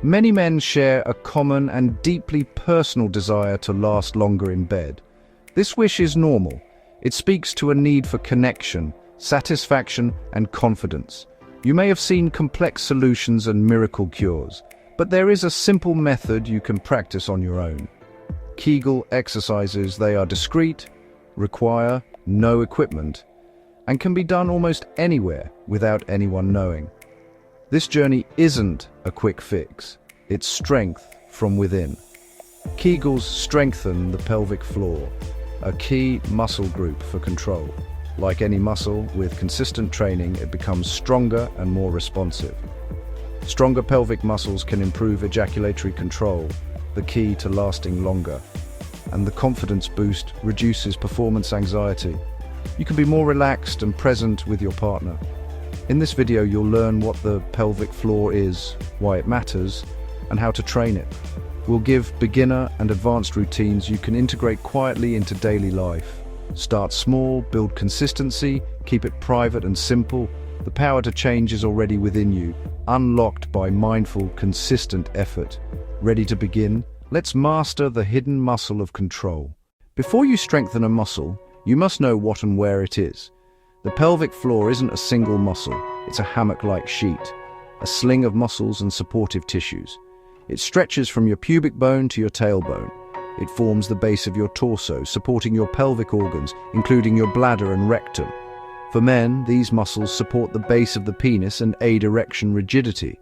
Many men share a common and deeply personal desire to last longer in bed. This wish is normal. It speaks to a need for connection, satisfaction, and confidence. You may have seen complex solutions and miracle cures, but there is a simple method you can practice on your own. Kegel exercises. They are discreet, require no equipment, and can be done almost anywhere without anyone knowing. This journey isn't a quick fix. It's strength from within. Kegels strengthen the pelvic floor, a key muscle group for control. Like any muscle, with consistent training, it becomes stronger and more responsive. Stronger pelvic muscles can improve ejaculatory control, the key to lasting longer. And the confidence boost reduces performance anxiety. You can be more relaxed and present with your partner. In this video, you'll learn what the pelvic floor is, why it matters, and how to train it. We'll give beginner and advanced routines you can integrate quietly into daily life. Start small, build consistency, keep it private and simple. The power to change is already within you, unlocked by mindful, consistent effort. Ready to begin? Let's master the hidden muscle of control. Before you strengthen a muscle, you must know what and where it is. The pelvic floor isn't a single muscle, it's a hammock-like sheet, a sling of muscles and supportive tissues. It stretches from your pubic bone to your tailbone. It forms the base of your torso, supporting your pelvic organs, including your bladder and rectum. For men, these muscles support the base of the penis and aid erection rigidity.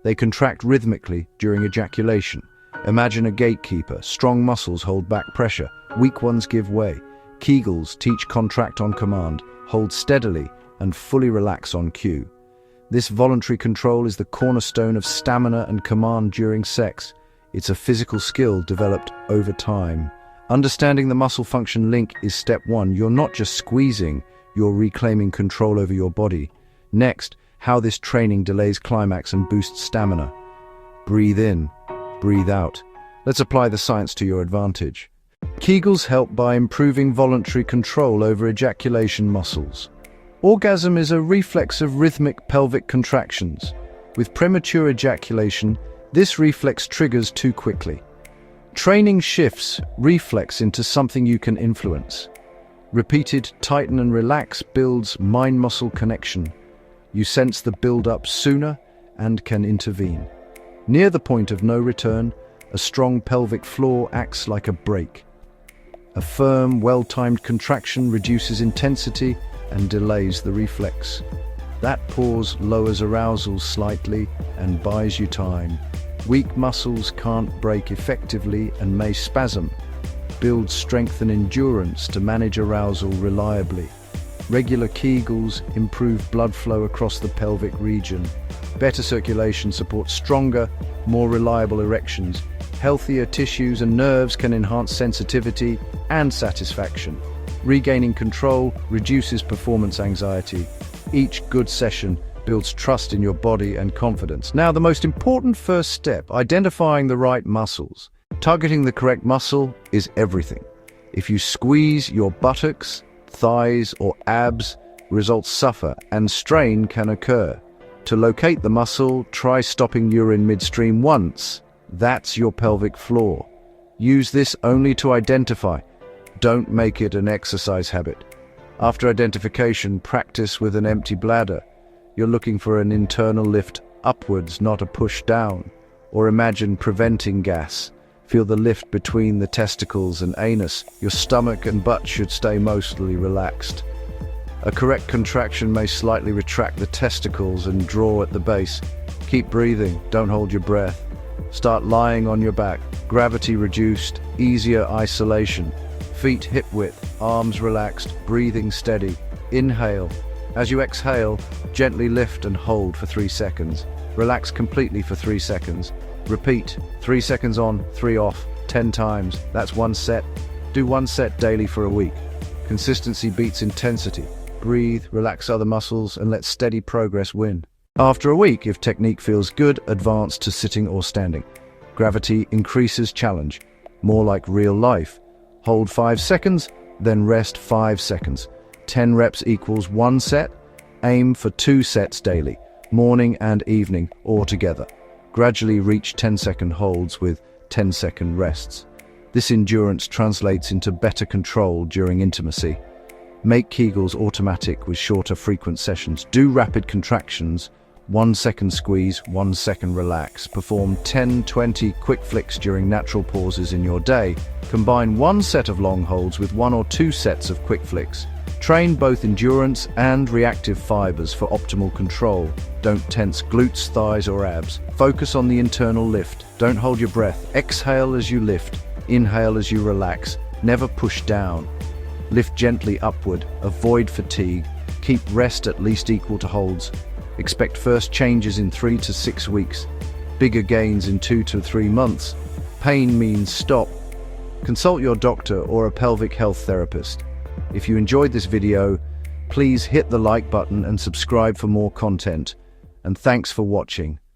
They contract rhythmically during ejaculation. Imagine a gatekeeper. Strong muscles hold back pressure, weak ones give way. Kegels teach contract on command, hold steadily, and fully relax on cue. This voluntary control is the cornerstone of stamina and command during sex. It's a physical skill developed over time. Understanding the muscle function link is step one. You're not just squeezing, you're reclaiming control over your body. Next, how this training delays climax and boosts stamina. Breathe in, breathe out. Let's apply the science to your advantage. Kegels help by improving voluntary control over ejaculation muscles. Orgasm is a reflex of rhythmic pelvic contractions. With premature ejaculation, this reflex triggers too quickly. Training shifts reflex into something you can influence. Repeated tighten and relax builds mind-muscle connection. You sense the build-up sooner and can intervene. Near the point of no return, a strong pelvic floor acts like a brake. A firm, well-timed contraction reduces intensity and delays the reflex. That pause lowers arousal slightly and buys you time. Weak muscles can't brake effectively and may spasm. Build strength and endurance to manage arousal reliably. Regular Kegels improve blood flow across the pelvic region. Better circulation supports stronger, more reliable erections. Healthier tissues and nerves can enhance sensitivity and satisfaction. Regaining control reduces performance anxiety. Each good session builds trust in your body and confidence. Now, the most important first step, identifying the right muscles. Targeting the correct muscle is everything. If you squeeze your buttocks, thighs, or abs, results suffer and strain can occur. To locate the muscle, try stopping urine midstream once. That's your pelvic floor. Use this only to identify. Don't make it an exercise habit. After identification, practice with an empty bladder. You're looking for an internal lift upwards, not a push down. Or imagine preventing gas. Feel the lift between the testicles and anus. Your stomach and butt should stay mostly relaxed. A correct contraction may slightly retract the testicles and draw at the base. Keep breathing, don't hold your breath. Start lying on your back. Gravity reduced, easier isolation. Feet hip width, arms relaxed, breathing steady. Inhale. As you exhale, gently lift and hold for 3 seconds. Relax completely for 3 seconds. Repeat, 3 seconds on, 3 off, 10 times. That's 1 set. Do 1 set daily for a week. Consistency beats intensity. Breathe, relax other muscles, and let steady progress win. After a week, if technique feels good, advance to sitting or standing. Gravity increases challenge, more like real life. Hold 5 seconds, then rest 5 seconds. 10 reps equals 1 set. Aim for 2 sets daily, morning and evening, or together. Gradually reach 10-second holds with 10-second rests. This endurance translates into better control during intimacy. Make Kegels automatic with shorter, frequent sessions. Do rapid contractions, 1 second squeeze, 1 second relax. Perform 10-20 quick flicks during natural pauses in your day. Combine 1 set of long holds with 1 or 2 sets of quick flicks. Train both endurance and reactive fibers for optimal control. Don't tense glutes, thighs, or abs. Focus on the internal lift. Don't hold your breath. Exhale as you lift. Inhale as you relax. Never push down. Lift gently upward. Avoid fatigue. Keep rest at least equal to holds. Expect first changes in 3 to 6 weeks. Bigger gains in 2 to 3 months. Pain means stop. Consult your doctor or a pelvic health therapist. If you enjoyed this video, please hit the like button and subscribe for more content. And thanks for watching.